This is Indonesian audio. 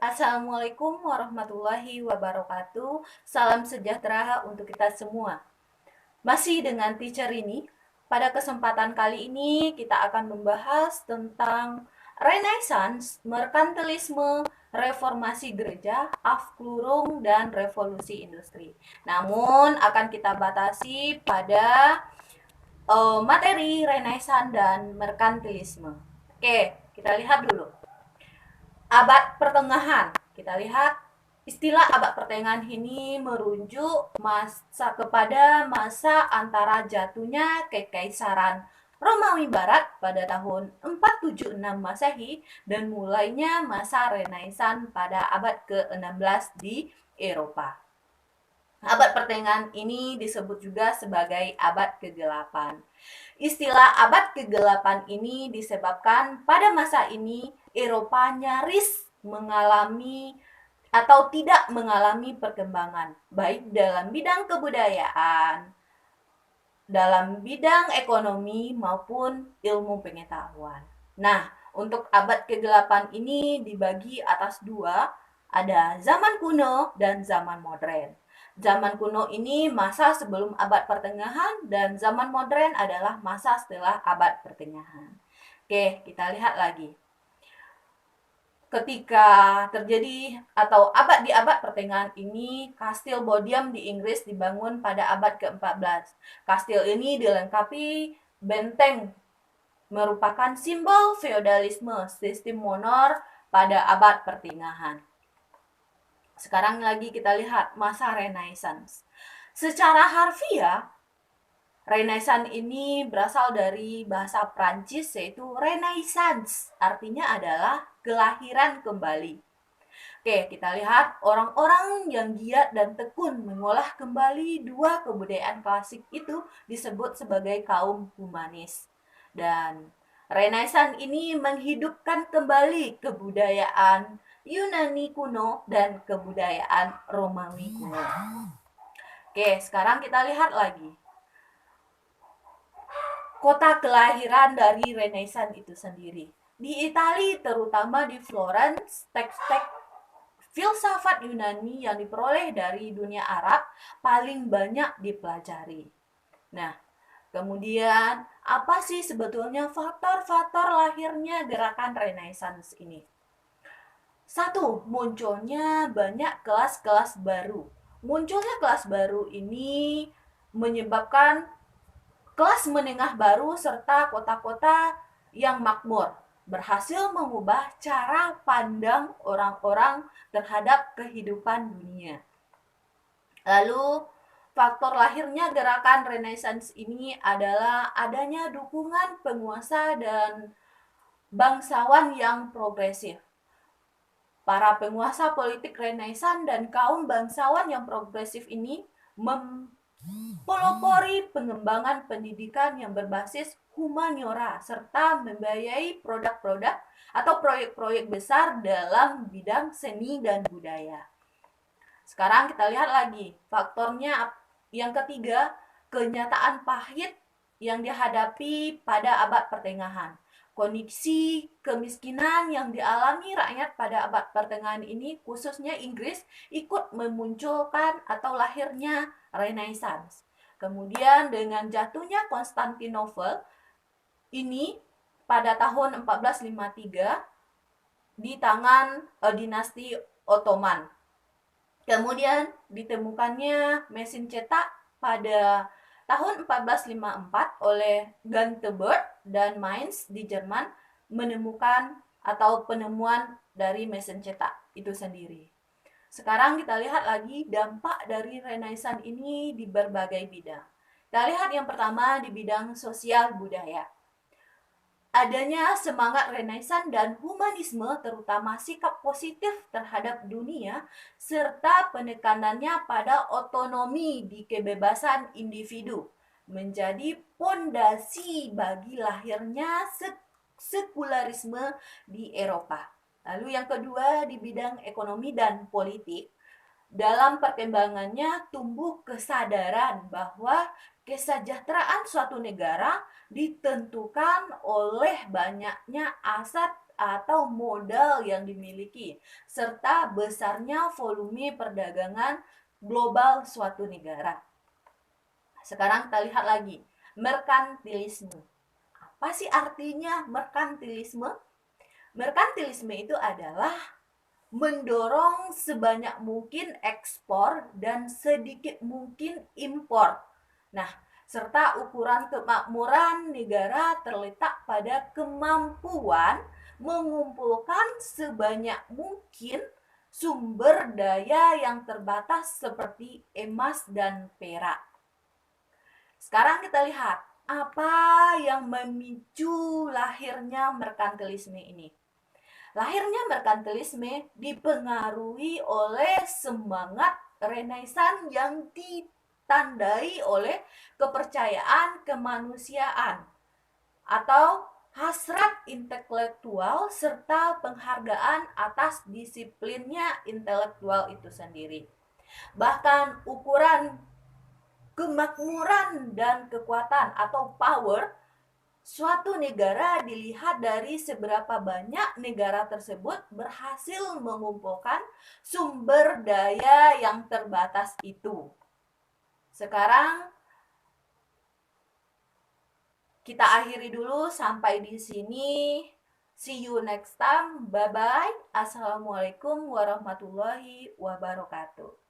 Assalamualaikum warahmatullahi wabarakatuh. Salam sejahtera untuk kita semua. Masih dengan teacher ini, pada kesempatan kali ini kita akan membahas tentang Renaissance, merkantilisme, reformasi gereja, Aufklärung, dan revolusi industri. Namun akan kita batasi pada materi Renaissance dan merkantilisme. Oke, kita lihat dulu. Abad pertengahan. Kita lihat istilah abad pertengahan ini merujuk kepada masa antara jatuhnya Kekaisaran Romawi Barat pada tahun 476 Masehi dan mulainya masa Renaissance pada abad ke-16 di Eropa. Abad pertengahan ini disebut juga sebagai abad kegelapan. Istilah abad kegelapan ini disebabkan pada masa ini Eropa nyaris mengalami atau tidak mengalami perkembangan, baik dalam bidang kebudayaan, dalam bidang ekonomi, maupun ilmu pengetahuan. Nah, untuk abad kegelapan ini dibagi atas dua, ada zaman kuno dan zaman modern. Zaman kuno ini masa sebelum abad pertengahan dan zaman modern adalah masa setelah abad pertengahan. Oke, kita lihat lagi. Ketika terjadi atau di abad pertengahan ini, Kastil Bodiam di Inggris dibangun pada abad ke-14. Kastil ini dilengkapi benteng, merupakan simbol feodalisme, sistem monor pada abad pertengahan. Sekarang lagi kita lihat masa Renaissance. Secara harfiah, Renaissance ini berasal dari bahasa Prancis yaitu Renaissance, artinya adalah kelahiran kembali. Oke, kita lihat orang-orang yang giat dan tekun mengolah kembali dua kebudayaan klasik itu disebut sebagai kaum humanis. Dan Renaissance ini menghidupkan kembali kebudayaan Yunani kuno dan kebudayaan Romawi kuno. Oke, sekarang kita lihat lagi kota kelahiran dari Renaissance itu sendiri. Di Italia, terutama di Florence, teks-teks filsafat Yunani yang diperoleh dari dunia Arab paling banyak dipelajari. Nah, kemudian apa sih sebetulnya faktor-faktor lahirnya gerakan Renaissance ini? Satu, munculnya banyak kelas-kelas baru. Munculnya kelas baru ini menyebabkan kelas menengah baru serta kota-kota yang makmur berhasil mengubah cara pandang orang-orang terhadap kehidupan dunia. Lalu, faktor lahirnya gerakan Renaissance ini adalah adanya dukungan penguasa dan bangsawan yang progresif. Para penguasa politik Renaissance dan kaum bangsawan yang progresif ini mempelopori pengembangan pendidikan yang berbasis humaniora serta membiayai produk-produk atau proyek-proyek besar dalam bidang seni dan budaya. Sekarang kita lihat lagi faktornya yang ketiga, kenyataan pahit yang dihadapi pada abad pertengahan. Kondisi kemiskinan yang dialami rakyat pada abad pertengahan ini, khususnya Inggris, ikut memunculkan atau lahirnya Renaissance. Kemudian dengan jatuhnya Konstantinopel ini pada tahun 1453 di tangan dinasti Ottoman. Kemudian ditemukannya mesin cetak pada tahun 1454 oleh Gutenberg dan Mainz di Jerman menemukan atau penemuan dari mesin cetak itu sendiri. Sekarang kita lihat lagi dampak dari Renaissance ini di berbagai bidang. Kita lihat yang pertama di bidang sosial budaya. Adanya semangat Renaissance dan humanisme, terutama sikap positif terhadap dunia, serta penekanannya pada otonomi di kebebasan individu, menjadi pondasi bagi lahirnya sekularisme di Eropa. Lalu yang kedua di bidang ekonomi dan politik, dalam perkembangannya tumbuh kesadaran bahwa kesejahteraan suatu negara ditentukan oleh banyaknya aset atau modal yang dimiliki, serta besarnya volume perdagangan global suatu negara. Sekarang kita lihat lagi, merkantilisme. Apa sih artinya merkantilisme? Merkantilisme itu adalah mendorong sebanyak mungkin ekspor dan sedikit mungkin impor. Nah, serta ukuran kemakmuran negara terletak pada kemampuan mengumpulkan sebanyak mungkin sumber daya yang terbatas seperti emas dan perak. Sekarang kita lihat apa yang memicu lahirnya merkantilisme ini. Lahirnya merkantilisme dipengaruhi oleh semangat Renaissance yang ditandai oleh kepercayaan kemanusiaan atau hasrat intelektual serta penghargaan atas disiplinnya intelektual itu sendiri. Bahkan ukuran kemakmuran dan kekuatan atau power suatu negara dilihat dari seberapa banyak negara tersebut berhasil mengumpulkan sumber daya yang terbatas itu. Sekarang kita akhiri dulu sampai di sini. See you next time. Bye bye. Assalamualaikum warahmatullahi wabarakatuh.